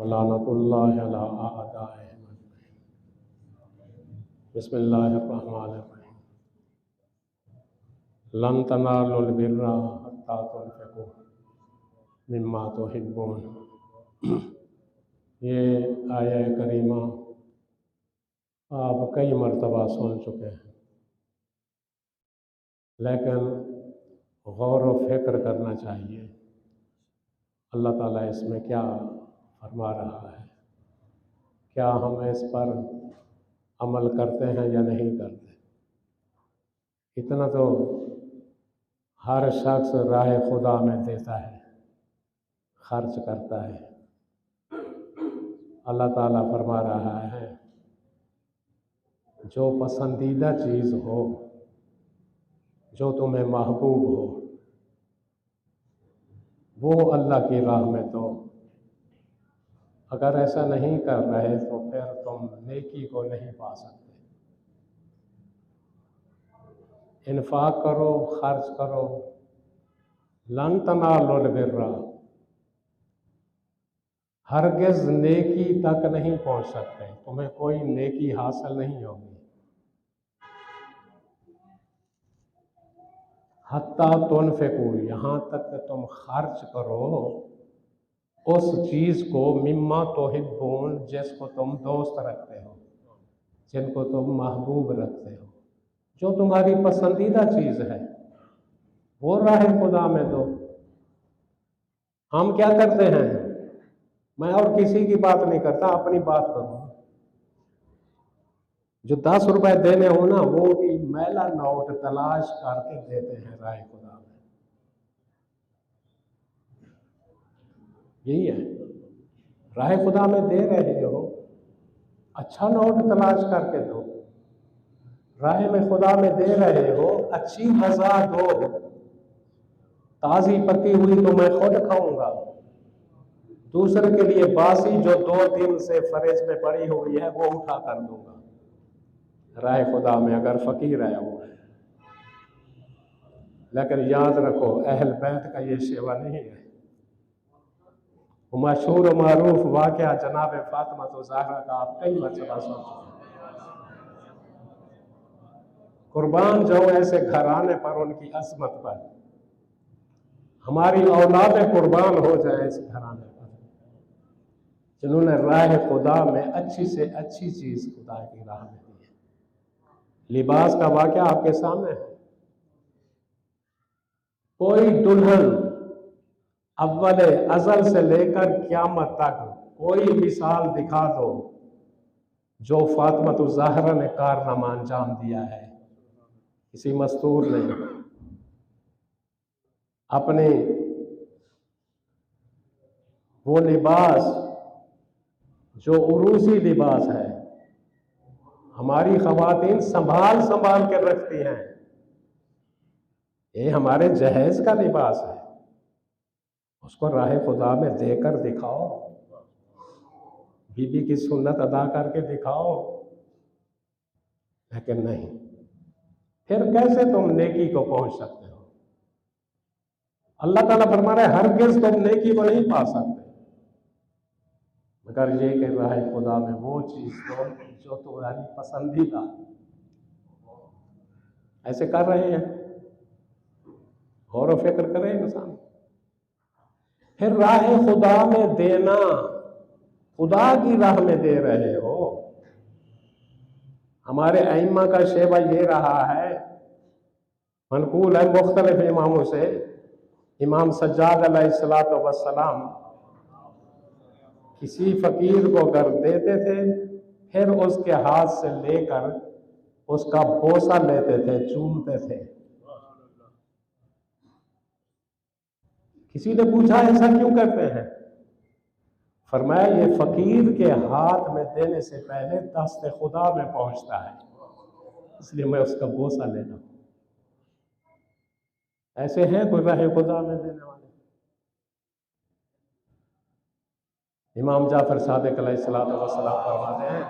वलानतुल्लाहि अला आदाइहिम अजमईन। बिस्मिल्लाहिर्रहमानिर्रहीम। लन तनालुल बिर्रा हत्ता तुनफिकू मिम्मा तुहिब्बून। ये आया करीमा आप कई मरतबा सुन चुके हैं, लेकिन गौर व फिक्र करना चाहिए अल्लाह ताला इसमें क्या फरमा रहा है, क्या हम इस पर अमल करते हैं या नहीं करते। इतना तो हर शख्स राह खुदा में देता है, खर्च करता है। अल्लाह ताला फरमा रहा है जो पसंदीदा चीज़ हो, जो तुम्हें महबूब हो, वो अल्लाह की राह में दो। अगर ऐसा नहीं कर रहे तो फिर तुम नेकी को नहीं पा सकते। इन्फाक करो, खर्च करो। लन तनालुल बिर्रा, हरगिज़ नेकी तक नहीं पहुंच सकते, तुम्हें कोई नेकी हासिल नहीं होगी हत्ता तुनफिकू, यहाँ तक कि तुम खर्च करो उस चीज़ को मिम्मा तुहिब्बून, जिसको तुम दोस्त रखते हो, जिनको तुम महबूब रखते हो, जो तुम्हारी पसंदीदा चीज़ है, वो राह खुदा में दो। हम क्या करते हैं, मैं और किसी की बात नहीं करता, अपनी बात करूँ। जो 10 रुपए देने हो ना, वो भी मैला नोट तलाश करके देते हैं राह खुदा में। यही है, राह खुदा में दे रहे हो, अच्छा नोट तलाश करके दो। राह में खुदा में दे रहे हो, अच्छी गज़ा दो। ताज़ी पकी हुई तो मैं खुद खाऊंगा, दूसरे के लिए बासी जो 2 दिन से फ्रिज में पड़ी हुई है वो उठा कर दूंगा। राह खुदा में अगर फकीर है वो। लेकिन याद रखो, अहल बैत का ये सेवा नहीं है। मशहूर व मारूफ वाक़या जनाब फातिमा ज़हरा का आप कई मरतबा सुन चुके हैं। कुर्बान जाऊं ऐसे घराने पर, उनकी अजमत पर। हमारी औलादें कुर्बान हो जाए इस घराने पर, जिन्होंने राह खुदा में अच्छी से अच्छी चीज़ खुदा की राह में दी है। लिबास का वाक़या आपके सामने है। कोई दुल्हन अव्वल अज़ल से लेकर क़यामत तक कोई मिसाल दिखा दो जो फातिमा ज़हरा ने कारनामा अंजाम दिया है। किसी मस्तूर ने अपने वो लिबास जो उरूसी लिबास है, हमारी ख़वातीन संभाल संभाल कर रखती हैं, ये हमारे जहेज का लिबास है, उसको राह खुदा में देकर दिखाओ, बीबी की सुन्नत अदा करके दिखाओ। लेकिन नहीं, फिर कैसे तुम नेकी को पहुंच सकते हो। अल्लाह ताला फरमा रहा है हरगिज़ तुम नेकी को नहीं पा सकते मगर ये कि राह खुदा में वो चीज़ दो जो तुम्हारी पसंदीदा। ऐसे कर रहे हैं, गौर व फिक्र करे इंसान। फिर राह खुदा में देना, खुदा की राह में दे रहे हो। हमारे अइम्मा का शेवा ये रहा है, मनकूल है मुख्तलिफ इमामों से, इमाम सज्जाद अलैहिस्सलातु वस्सलाम किसी फकीर को अगर देते थे, फिर उसके हाथ से लेकर उसका बोसा लेते थे, चूमते थे। किसी ने पूछा ऐसा क्यों करते हैं, फरमाया ये फकीर के हाथ में देने से पहले दस्त खुदा में पहुंचता है, इसलिए मैं उसका बोसा लेता हूं। ऐसे हैं कोई राह खुदा में देने वाले। इमाम जाफर सादिक अलैहिस्सलातु वस्सलाम फरमाते हैं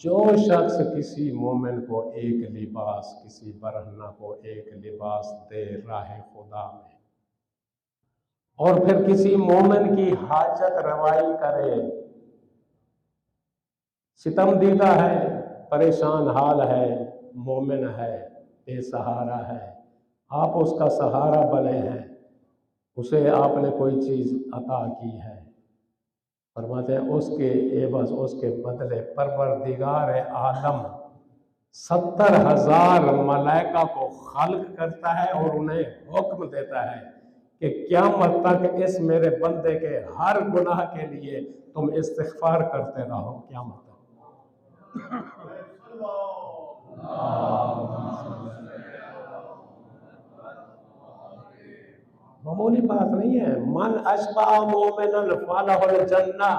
जो शख्स किसी मोमिन को एक लिबास, किसी बरहना को एक लिबास दे राह खुदा में, और फिर किसी मोमिन की हाजत रवाई करे, सितम दीदा है, परेशान हाल है, मोमिन है, बेसहारा है, आप उसका सहारा बने हैं, उसे आपने कोई चीज़ अता की है। फरमाते हैं उसके एवज, उसके बदले परवरदिगार आलम 70,000 मलाइका को खल्क करता है और उन्हें हुक्म देता है कि क़यामत तक इस मेरे बंदे के हर गुनाह के लिए तुम इस्तिग़फ़ार करते रहो क़यामत तक। मामूली बात नहीं है। मन अशबा मोमिनन फलहुल जन्नह,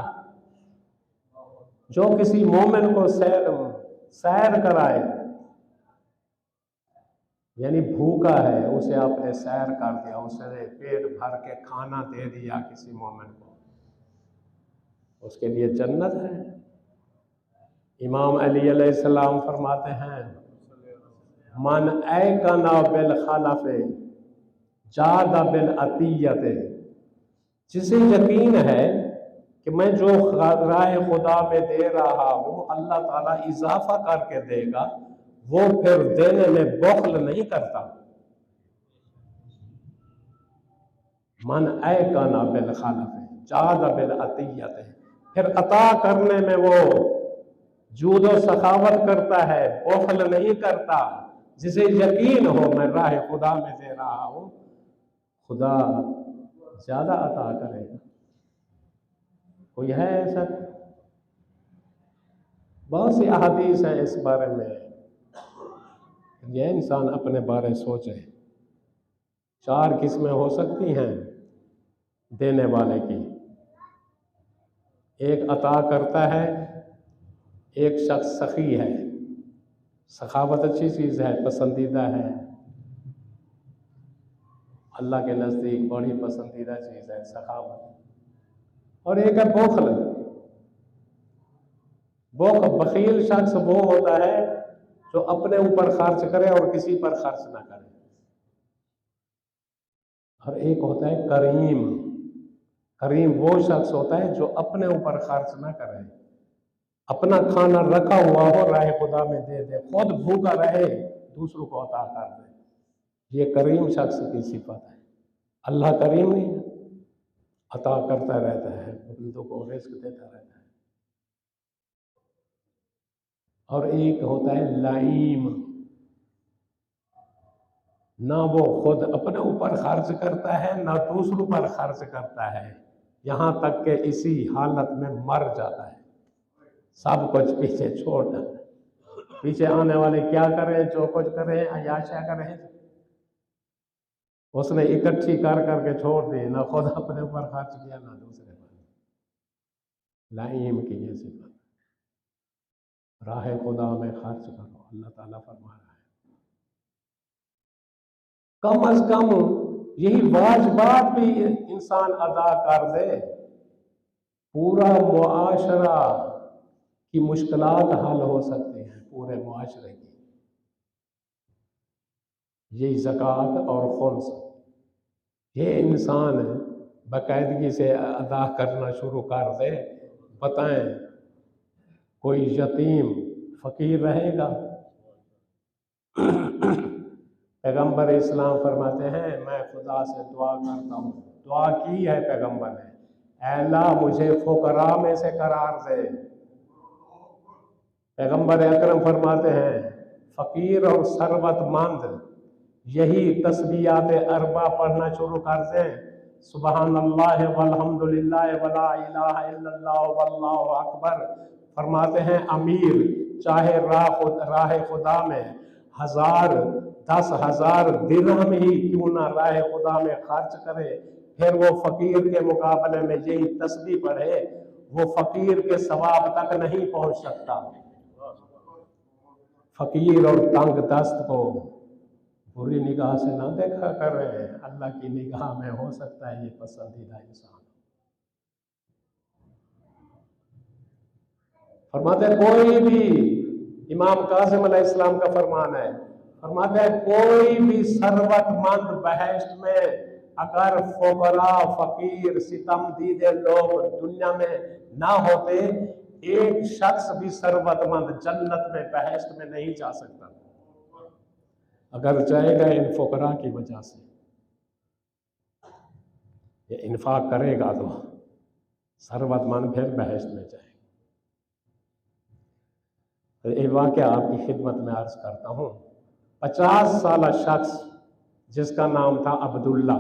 जो किसी मोमिन को सैर कराए, यानी भूखा है उसे आपने सैर कर दिया, उसने पेट भर के खाना दे दिया किसी मोमिन को, उसके लिए जन्नत है। इमाम अली अलैहिस्सलाम फरमाते हैं मन ऐकना बिल खलफ़े जादा बिल अतियत, जिसे यकीन है कि मैं जो राह खुदा में दे रहा हूँ अल्लाह ताला इजाफा करके देगा, वो फिर देने में बख्ल नहीं करता। मन ऐकना बिल खलफ़े जादा बिल अतियत, फिर अता करने में वो जूदो सखावत करता है, बख्ल नहीं करता। जिसे यकीन हो मैं राह खुदा में दे रहा हूँ, खुदा ज्यादा अता करेगा। कोई है ऐसा? बहुत सी अहादीस है इस बारे में, यह इंसान अपने बारे सोचे। 4 किस्में हो सकती हैं देने वाले की। एक अता करता है, एक शख्स सखी है, सखावत अच्छी चीज़ है, पसंदीदा है, अल्लाह के नज़दीक बड़ी पसंदीदा चीज़ है सखावत। और एक है बोखल। बखील शख्स वो होता है जो अपने ऊपर खर्च करे और किसी पर खर्च ना करे। और एक होता है करीम। करीम वो शख्स होता है जो अपने ऊपर खर्च ना करे, अपना खाना रखा हुआ हो राह खुदा में दे दे, खुद भूखा रहे दूसरों को अता कर दे। ये करीम शख्स की सिफत है। अल्लाह करीम नहीं है, अता करता रहता है, बंदों को रिज़्क देता रहता है। और एक होता है लाइम, ना वो खुद अपने ऊपर खर्च करता है ना दूसरों पर खर्च करता है, यहाँ तक कि इसी हालत में मर जाता है, सब कुछ पीछे छोड़ जाता है। पीछे आने वाले क्या करें, जो कुछ करें, अयाशा करें, उसने इकट्ठी कर करके छोड़ दी, ना खुद अपने ऊपर खर्च किया ना दूसरे पर। लाइम की ये सिफत। राह खुदा में खर्च करो, अल्लाह ताला फरमा रहा है। कम अज कम यही वाजिबात भी इंसान अदा कर दे, पूरा मुआशरा की मुश्किलात हल हो सकती हैं, पूरे मुआशरे की। यही ज़कात और खुम्स, ये इंसान बाकायदगी से अदा करना शुरू कर दे, बताएं कोई यतीम फ़कीर रहेगा? पैगंबर इस्लाम फरमाते हैं मैं खुदा से दुआ करता हूँ, दुआ की है पैगंबर ने, ऐ अल्लाह मुझे फुकरा में से करार दे। पैगंबर अकरम फरमाते हैं फ़कीर और सरबतमंद यही तस्बीहात अरबा पढ़ना शुरू कर दें, सुबहानल्लाह वल्हम्दुलिल्लाह वला इलाहा इल्लल्लाह वल्लाहु अकबर। फरमाते हैं अमीर चाहे राह खुदा में 10,000 दिरहम ही क्यों ना राह खुदा में खर्च करे, फिर वो फ़कीर के मुकाबले में यही तस्बीह पढ़े, वो फ़कीर के सवाब तक नहीं पहुँच सकता। फ़कीर और तंग दस्त को बुरी निगाह से ना देखा करें, अल्लाह की निगाह में हो सकता है ये पसंदीदा इंसान। फरमाते हैं कोई भी, इमाम कासिम अलैहिस्सलाम का फरमान है, फरमाते हैं कोई भी सरबतमंद बहश्त में अगर फुकरा, फकीर, सितम दीदे लोग दुनिया में ना होते, एक शख्स भी सरबतमंद जन्नत में, बहश्त में नहीं जा सकता। अगर जाएगा इन फुकरा की वजह से, ये इन्फाक करेगा तो सरबतमंद फिर बहश्त में जाएगा। तो एक वाक़या आपकी खिदमत में अर्ज करता हूँ। 50 साल शख्स जिसका नाम था अब्दुल्ला,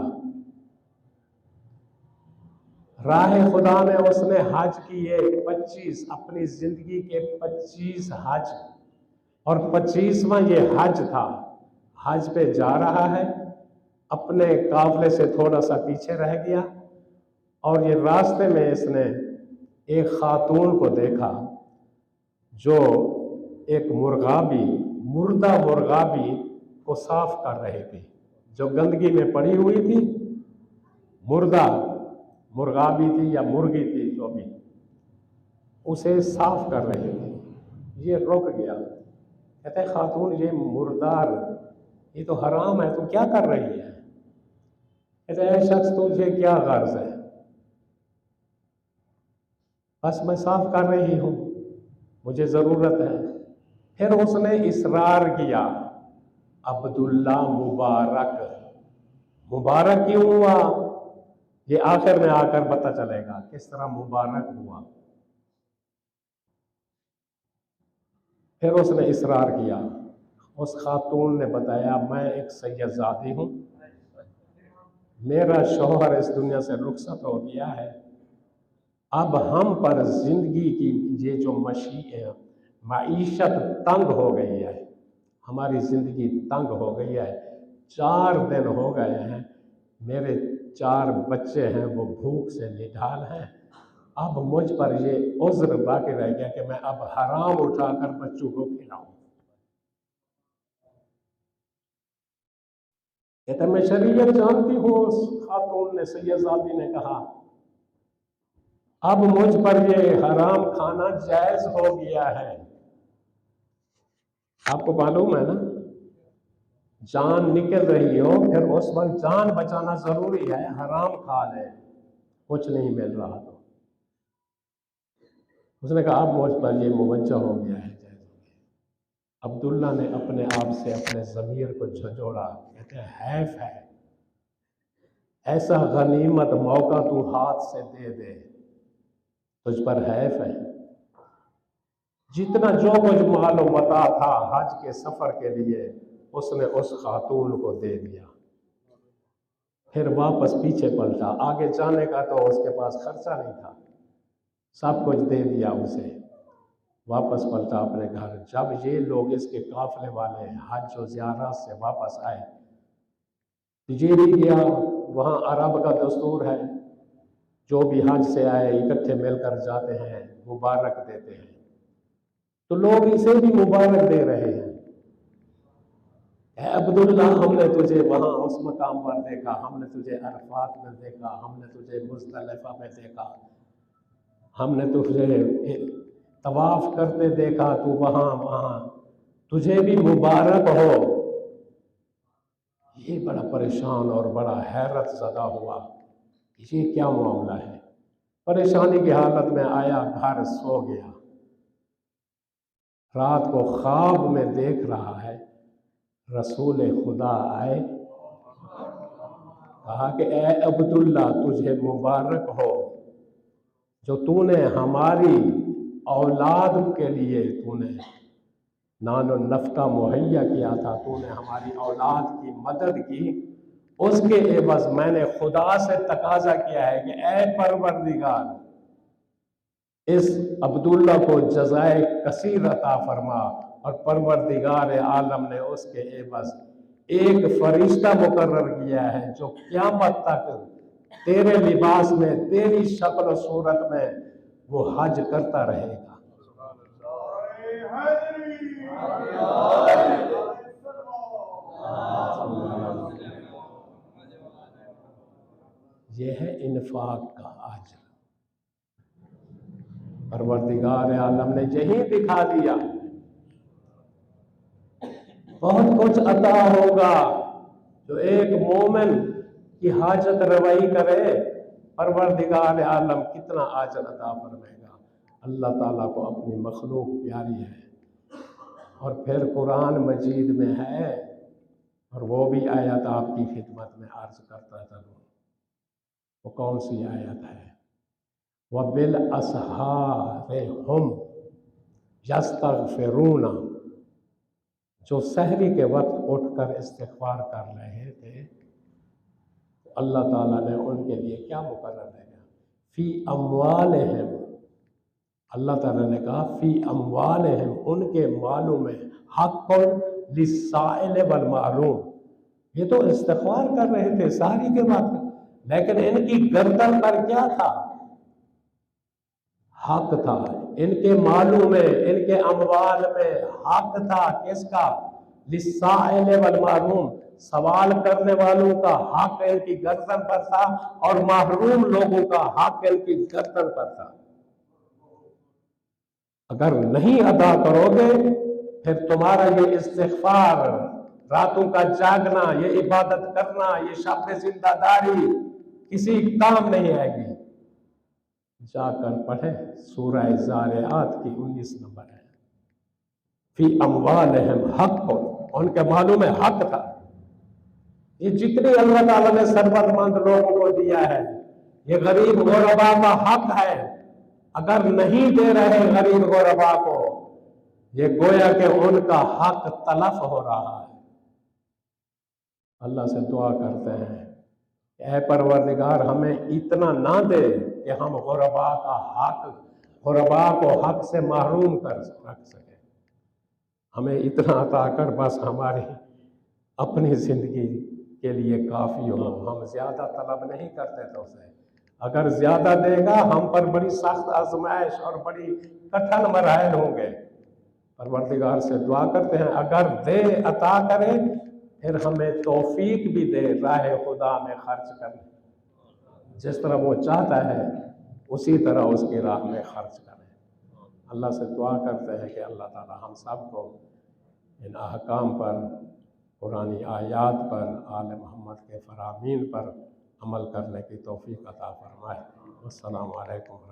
राह खुदा में उसने हज किए 25, अपनी जिंदगी के 25 हज, और 25वां ये हज था। हज पे जा रहा है, अपने काफले से थोड़ा सा पीछे रह गया, और ये रास्ते में इसने एक खातून को देखा जो एक मुर्दा मुर्गाबी को साफ कर रही थी, जो गंदगी में पड़ी हुई थी। मुर्दा मुर्गाबी थी या मुर्गी थी, जो भी, उसे साफ कर रही थी। ये रुक गया, कहते खातून ये मुर्दार, ये तो हराम है, तू क्या कर रही है? कहते शख्स तुझे क्या गर्ज है? बस मैं साफ कर रही हूं, मुझे जरूरत है। फिर उसने इसरार किया, अब्दुल्ला मुबारक। मुबारक क्यों हुआ, ये आखिर में आकर पता चलेगा किस तरह मुबारक हुआ। फिर उसने इसरार किया। उस खातून ने बताया, मैं एक सैयदजादी हूं, मेरा शौहर इस दुनिया से रुखसत हो गया है, अब हम पर जिंदगी की ये जो मईशत तंग हो गई है, हमारी जिंदगी तंग हो गई है। 4 दिन हो गए हैं, मेरे 4 बच्चे हैं वो भूख से निढाल हैं, अब मुझ पर ये उज़्र बाकी रह गया कि मैं अब हराम उठाकर बच्चों को खिलाऊं। कहते मैं शरीयत जानती हूँ, उस खातून ने, सैयदजादी ने कहा, अब मुझ पर ये हराम खाना जायज हो गया है। आपको मालूम है ना, जान निकल रही हो, फिर उस वक्त जान बचाना जरूरी है। हराम खा ले, कुछ नहीं मिल रहा तो। उसने कहा अब मुझ पर ये मुवज्जा हो गया है, जायज हो गया। अब्दुल्ला ने अपने आप से अपने ज़मीर को झंझोड़ा, कहते हैं हैफ है, ऐसा गनीमत मौका तू हाथ से दे दे, तुझ पर हैफ है। जितना जो कुछ मालूम मता था हज के सफर के लिए, उसने उस खातून को दे दिया। फिर वापस पीछे पलटा, आगे जाने का तो उसके पास खर्चा नहीं था, सब कुछ दे दिया उसे। वापस पलटा अपने घर। जब ये लोग इसके काफले वाले हज और ज़ियारत से वापस आए, ये भी गया। वहाँ अरब का दस्तूर है, जो भी हज से आए इकट्ठे मिलकर जाते हैं, मुबारक देते हैं। तो लोग इसे भी मुबारक दे रहे हैं, अब्दुल्ला हमने तुझे वहाँ उस मकाम पर देखा, हमने तुझे अरफात में देखा, हमने तुझे मुज़दलिफ़ा में देखा, हमने तुझे तवाफ करते देखा, तू वहाँ तुझे भी मुबारक हो। ये बड़ा परेशान और बड़ा हैरत ज़दा हुआ, ये क्या मामला है। परेशानी की हालत में आया, घर सो गया। रात को ख्वाब में देख रहा है, रसूल खुदा आए, कहा कि ए अब्दुल्ला तुझे मुबारक हो, जो तूने हमारी औलाद के लिए तूने नानो नफ्ता मुहैया किया था, तूने हमारी औलाद की मदद की, उसके एवज मैंने खुदा से तकाजा किया है कि ए परवरदिगार, इस अब्दुल्ला को जज़ाए कसीर अता फरमा। और परवरदिगार आलम ने उसके एवज एक फरिश्ता मुकर्रर किया है, जो क़यामत तक तेरे लिबास में, तेरी शक्ल और सूरत में वो हज करता रहेगा। यह है इन्फाक का अजर। परवरदिगार आलम ने यही दिखा दिया, बहुत कुछ अता होगा जो एक मोमिन की हाजत रवाई करे, परवरदिगार आलम कितना आजर अता फरमाएगा। अल्लाह ताला को अपनी मखलूक प्यारी है। और फिर कुरान मजीद में है, और वो भी आयत आपकी खिदमत में अर्ज करता चलूँ। वो कौन सी आयत है? वह बिल असहार हम यस्तगफिरून, जो सहरी के वक्त उठकर इस्तिग़फ़ार कर रहे थे, तो अल्लाह ताला ने उनके लिए क्या मुकर्रर किया? फ़ी अम्वालिहिम, अल्लाह ताला ने कहा फ़ी अम्वालिहिम, उनके मालों में हक़्क़ुन लिस्साइल वल महरूम। ये तो इस्तिग़फ़ार कर रहे थे सारी के वक्त, लेकिन इनकी गर्दन पर क्या था? हक था। इनके मालों में, इनके अमवाल में हक था। किसका? लिस्साइल वल महरूम, सवाल करने वालों का हक इनकी गर्दन पर था, और महरूम लोगों का हक इनकी गर्दन पर था। अगर नहीं अदा करोगे, फिर तुम्हारा ये इस्तिग़फ़ार, रातों का जागना, ये इबादत करना, ये शब जिंदादारी किसी काम नहीं आएगी। जाकर पढ़े सूरह ज़ारियात की 19 नंबर है। फी अम्वालिहिम हक़्क़ुन, उनके मालों में हक था। ये जितनी अल्लाह ताला ने सरबतमंद लोगों को दिया है, ये गरीब गुरबा का हक है। अगर नहीं दे रहे गरीब गुरबा को, ये गोया कि उनका हक तलफ हो रहा है। अल्लाह से दुआ करते हैं, ऐ परवरदिगार हमें इतना ना दे कि हम गुरबा का हक, गुरबा को हक से महरूम कर रख सके। हमें इतना अता कर, बस हमारी अपनी ज़िंदगी के लिए काफ़ी हो। हम ज़्यादा तलब नहीं करते तो उसे, अगर ज़्यादा देगा हम पर बड़ी सख्त आजमाइश और बड़ी कठिन मराहल होंगे। परवरदिगार से दुआ करते हैं, अगर दे अता करे, फिर हमें तौफीक भी दे राह खुदा में खर्च करने। जिस तरह वो चाहता है उसी तरह उसकी राह में खर्च करें। अल्लाह से दुआ करते हैं कि अल्लाह ताला हम सब को इन अहकाम पर, कुरानी आयात पर, आले मोहम्मद के फरामीन पर अमल करने की तौफीक अता फरमाए। अस्सलामु अलैकुम।